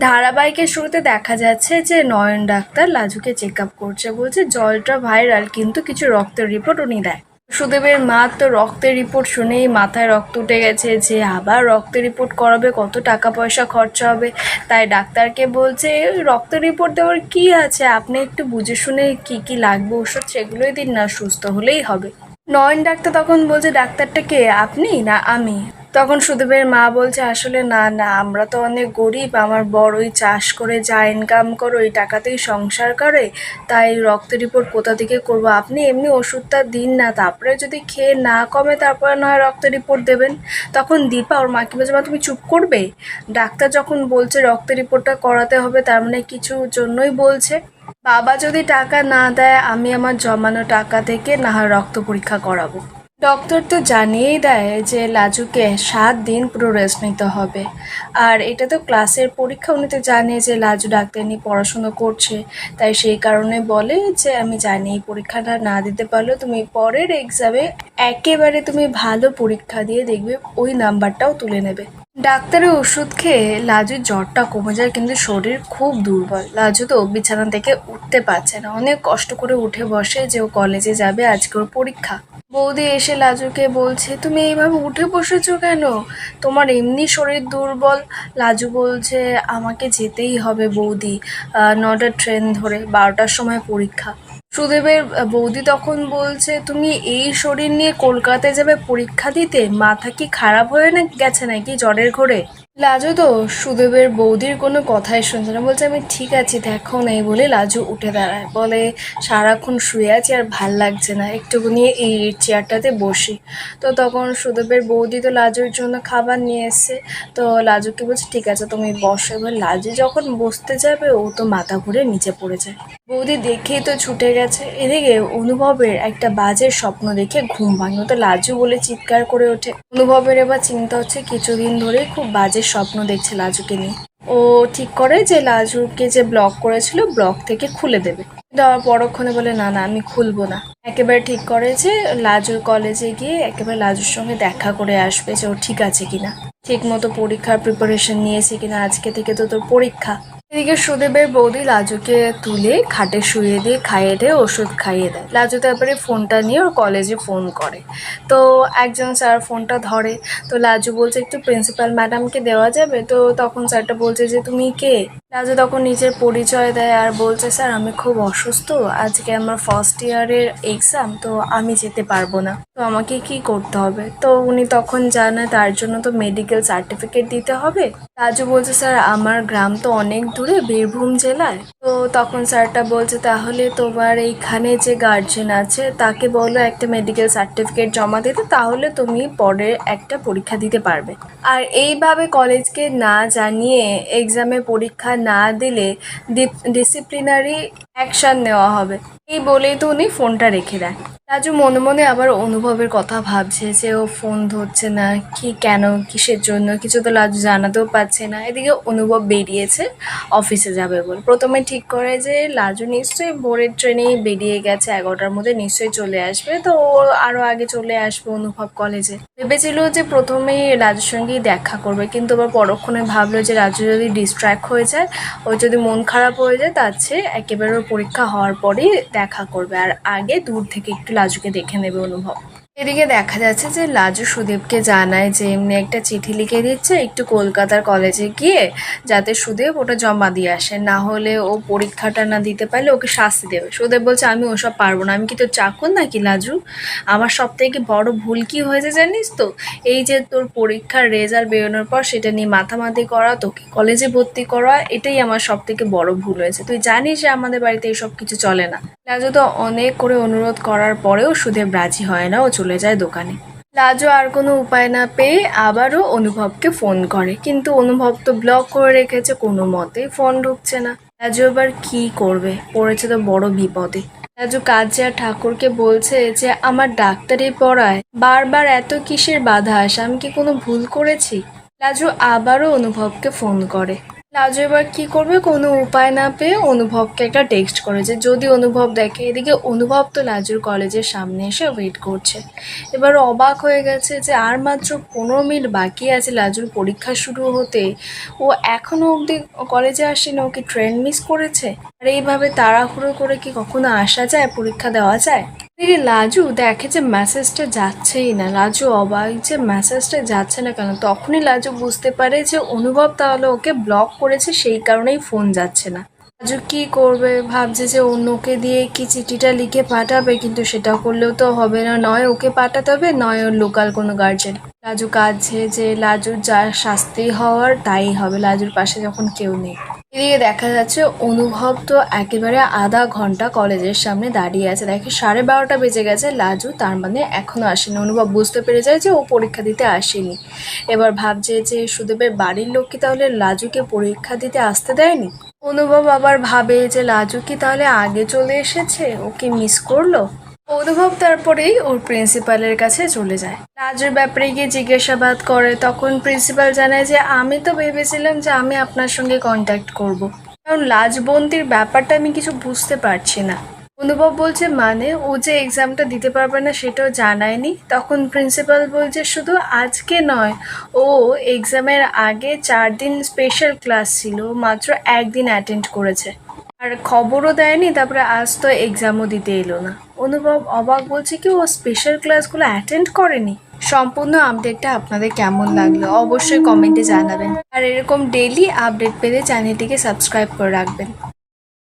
ধারাবাহিকের শুরুতে দেখা যাচ্ছে যে নয়ন ডাক্তার লাজুকে চেক আপ করছে, বলছে জলটা ভাইরাল কিন্তু কিছু রক্তের রিপোর্ট উনি দেয়। সুদেবের মা তো রক্তের রিপোর্ট শুনেই মাথায় রক্ত উঠে গেছে যে আবার রক্তের রিপোর্ট করাবে, কত টাকা পয়সা খরচা হবে। তাই ডাক্তারকে বলছে রক্তের রিপোর্ট দেওয়ার কি আছে, আপনি একটু বুঝে শুনে কি কি লাগবে ওষুধ সেগুলোই দিন না, সুস্থ হলেই হবে। নয়ন ডাক্তার তখন বলছে ডাক্তারটা কে, আপনি না আমি? তখন সুদেবের মা বলছে আসলে না না, আমরা তো অনেক গরিব, আমার বড় ওই চাষ করে যা ইনকাম করে ওই টাকাতেই সংসার করে, তাই রক্ত রিপোর্ট কোথা থেকে করব, আপনি এমনি ওষুধটা দিন না, তারপরে যদি খেয়ে না কমে তারপরে নয় রক্ত রিপোর্ট দেবেন। তখন দীপা ওর মাকে বলছে মা তুমি চুপ করবে, ডাক্তার যখন বলছে রক্ত রিপোর্টটা করাতে হবে তার মানে কিছু জন্যই বলছে। বাবা যদি টাকা না দেয় আমি আমার জমানো টাকা থেকে না হয় রক্ত পরীক্ষা করাবো। ডক্টর তো জানিয়েই দেয় যে লাজুকে 7 দিন পুরো রেস্ট নিতে হবে। আর এটা তো ক্লাসের পরীক্ষা, উনি তো জানে যে লাজু ডাক্তার নিয়ে পড়াশুনো করছে, তাই সেই কারণে বলে যে আমি জানি এই পরীক্ষাটা না দিতে পারলেও তুমি পরের এক্সামে একেবারে তুমি ভালো পরীক্ষা দিয়ে দেখবে ওই নাম্বারটাও তুলে নেবে। ডাক্তারের ওষুধ খেয়ে লাজুর জ্বরটা কমে যায় কিন্তু শরীর খুব দুর্বল। লাজু তো বিছানা থেকে উঠতে পারছে না, অনেক কষ্ট করে উঠে বসে যে ও কলেজে যাবে, আজকে ওর পরীক্ষা। বৌদি এসে লাজুকে বলছে তুমি এইভাবে উঠে বসেছো কেন, তোমার এমনি শরীর দুর্বল। লাজু বলছে আমাকে যেতেই হবে বৌদি, 9টার ট্রেন ধরে 12টার সময় পরীক্ষা। সুদেবের বৌদি তখন বলছে তুমি এই শরীর নিয়ে কলকাতায় যাবে পরীক্ষা দিতে, মাথা কি খারাপ হয়ে গেছে নাকি জ্বরের ঘোরে? লাজু তো সুদেবের বৌদির কোনো কথাই শুনছে না, বলছে আমি ঠিক আছি দেখো না, এই বলে লাজু উঠে দাঁড়ায়, বলে সারাক্ষণ শুয়ে আছি আর ভাল লাগছে না, একটুখানি এই চেয়ারটাতে বসি। তো তখন সুদেবের বৌদি তো লাজুর জন্য খাবার নিয়ে এসছে, তো লাজুকে বলছে ঠিক আছে তুমি বসো। এবার লাজু যখন বসতে যাবে ও তো মাথা ঘুরে নিচে পড়ে যায়। বৌদি দেখেই তো ছুটে গেছে। এদিকে অনুভবের একটা বাজে স্বপ্ন দেখে ঘুম ভাঙে, তো লাজু বলে চিৎকার করে ওঠে। অনুভবের এবার চিন্তা হচ্ছে কিছুদিন ধরে খুব বাজে স্বপ্ন দেখছে লাজুকে নিয়ে। ও ঠিক করে যে লাজুকে যে ব্লক করেছিল ব্লক থেকে খুলে দেবে, কিন্তু আবার পরক্ষণে বলে না না আমি খুলবো না। একেবারে ঠিক করে যে লাজুর কলেজে গিয়ে একেবারে লাজুর সঙ্গে দেখা করে আসবে যে ও ঠিক আছে কিনা, ঠিক মতো পরীক্ষার প্রিপারেশন নিয়েছে কিনা, আজকে থেকে তো তোর পরীক্ষা। এদিকে সুদেবের বৌদি লাজুকে তুলে খাটে শুয়ে দিয়ে খাইয়ে দিয়ে ওষুধ খাইয়ে দেয়। লাজু তারপরে ফোনটা নিয়ে ওর কলেজে ফোন করে, তো একজন স্যার ফোনটা ধরে। তো লাজু বলছে একটু প্রিন্সিপাল ম্যাডামকে দেওয়া যাবে, তো তখন স্যারটা বলছে যে তুমি কে? লাজু তখন নিজের পরিচয় দেয় আর বলছে স্যার আমি খুব অসুস্থ, আজকে আমার ফার্স্ট ইয়ারের এক্সাম, তো আমি যেতে পারবো না, তো আমাকে কি করতে হবে? তো উনি তখন জানায় তার জন্য তো মেডিকেল সার্টিফিকেট দিতে হবে। রাজু বলছে স্যার আমার গ্রাম তো অনেক দূরে, বীরভূম জেলায়। তো তখন স্যারটা বলছে তাহলে তোমার এইখানে যে গার্জেন আছে তাকে বলো একটা মেডিকেল সার্টিফিকেট জমা দিতে, তাহলে তুমি পরে একটা পরীক্ষা দিতে পারবে। আর এইভাবে কলেজকে না জানিয়ে এক্সামে পরীক্ষা না দিলে ডিসিপ্লিনারি অ্যাকশন নেওয়া হবে। এই বলেই তো উনি ফোনটা রেখে দেয়। রাজু মনে মনে আবার অনুভবের কথা ভাবছে যে ও ফোন ধরছে না, কি কেন কিসের জন্য কিছু তো লাজু জানাতেও পারছে না। এদিকে অনুভব বেরিয়েছে অফিসে যাবে বলে, প্রথমে ঠিক করে যে লাজু নিশ্চয়ই ভোরের ট্রেনেই বেরিয়ে গেছে, 11টার মধ্যে নিশ্চয়ই চলে আসবে, তো ও আরও আগে চলে আসবে অনুভব কলেজে। ভেবেছিল যে প্রথমেই রাজুর সঙ্গেই দেখা করবে, কিন্তু আবার পরক্ষণে ভাবলো যে রাজু যদি ডিস্ট্র্যাক্ট হয়ে যায়, ওর যদি মন খারাপ হয়ে যায়, তার চেয়ে একেবারে ওর পরীক্ষা হওয়ার পরেই দেখা করবে, আর আগে দূর থেকে একটু লাজুকে দেখে নেবে অনুভব। এদিকে দেখা যাচ্ছে যে লাজু সুদেবকে জানায় যে এমনি একটা চিঠি লিখে দিচ্ছে একটু কলকাতার কলেজে গিয়ে, যাতে সুদেব ওটা জমা দিয়ে আসে, না হলে ও পরীক্ষাটা না দিতে পারলে ওকে শাস্তি দেবে। সুদেব বলছে আমি ওসব পারবো না, আমি কি তোর চাকর নাকি লাজু, আমার সব থেকে বড় ভুল কি হয়েছে জানিস তো, এই যে তোর পরীক্ষার রেজাল্ট বেরোনোর পর সেটা নিয়ে মাথামাতি করা, তোকে কলেজে ভর্তি করা, এটাই আমার সব থেকে বড় ভুল হয়েছে, তুই জানিস যে আমাদের বাড়িতে এইসব কিছু চলে না। লাজু তো অনেক করে অনুরোধ করার পরেও সুদেব রাজি হয় না, ও চলে যায় দোকানে। লাজু আর কোনো উপায় না পেয়ে আবারও অনুভবকে ফোন করে, কিন্তু অনুভব তো ব্লক করে রেখেছে, কোনো মতেই ফোন ঢুকছে না। লাজু এবার কি করবে, পড়েছে তো বড় বিপদে। রাজু কাজে ঠাকুরকে বলছে যে আমার ডাক্তারি পড়ায় বারবার এত কিসের বাধা আসে, আমি কি কোনো ভুল করেছি? রাজু আবারও অনুভবকে ফোন করে। লাজু এবার কি করবে, কোনো উপায় না পেয়ে অনুভবকে একটা টেক্সট করেছে, যদি অনুভব দেখে। এদিকে অনুভব তো লাজুর কলেজের সামনে এসে ওয়েট করছে। এবার অবাক হয়ে গেছে যে আর মাত্র 15 মিনিট বাকি আছে লাজুর পরীক্ষা শুরু হতে, ও এখনো অবধি কলেজে আসেনি। ও কি ট্রেন মিস করেছে? আর এইভাবে তাড়াহুড়ো করে কি কখনো আসা যায়, পরীক্ষা দেওয়া যায়? এদিকে লাজু দেখে যে মেসেজটা যাচ্ছেই না। লাজু অবাক যে মেসেজটা যাচ্ছে না কেন। তখনই লাজু বুঝতে পারে যে অনুভব তাহলে ওকে ব্লক করেছে, সেই কারণেই ফোন যাচ্ছে না। লাজু কি করবে, ভাবছে যে অন্যকে দিয়ে কি চিঠিটা লিখে পাঠাবে, কিন্তু সেটা করলেও তো হবে না। নয় ওকে পাঠাতে হবে, নয় ওর লোকাল কোনো গার্জেন। লাজু কাঁদছে যে লাজুর যা শাস্তি হওয়ার তাই হবে, লাজুর পাশে যখন কেউ নেই। এদিকে দেখা যাচ্ছে অনুভব তো একেবারে আধা ঘন্টা কলেজের সামনে দাঁড়িয়ে আছে। দেখে 12:30 বেজে গেছে, লাজু তার মানে এখনো আসেনি। অনুভব বুঝতে পেরে যায় যে ও পরীক্ষা দিতে আসেনি। এবার ভাবছে যে সুদেবের বাড়ির লোক কি তাহলে লাজুকে পরীক্ষা দিতে আসতে দেয়নি? অনুভব আবার ভাবে যে লাজু কি তাহলে আগে চলে এসেছে, ওকে মিস করলো। অনুভব তারপরেই ওর প্রিন্সিপালের কাছে চলে যায়, লাজুর ব্যাপারে গিয়ে জিজ্ঞাসাবাদ করে। তখন প্রিন্সিপাল জানায় যে আমি তো ভেবেছিলাম যে আমি আপনার সঙ্গে কন্ট্যাক্ট করব, কারণ লাজবন্দির ব্যাপারটা আমি কিছু বুঝতে পারছি না। অনুভব বলছে মানে ও যে এক্সামটা দিতে পারবে না সেটাও জানায়নি। তখন প্রিন্সিপাল বলছে শুধু আজকে নয়, ও এক্সামের আগে 4 দিন স্পেশাল ক্লাস ছিল, মাত্র 1 দিন অ্যাটেন্ড করেছে, আর খবরও দেয়নি। তারপরে আজ তো এক্সামও দিতে এলো না। অনুভব অবাক, বলছে কি ও স্পেশাল ক্লাসগুলো অ্যাটেন্ড করেনি? সম্পূর্ণ আপডেটটা আপনাদের কেমন লাগলো অবশ্যই কমেন্টে জানাবেন, আর এরকম ডেইলি আপডেট পেতে চ্যানেলটিকে সাবস্ক্রাইব করে রাখবেন।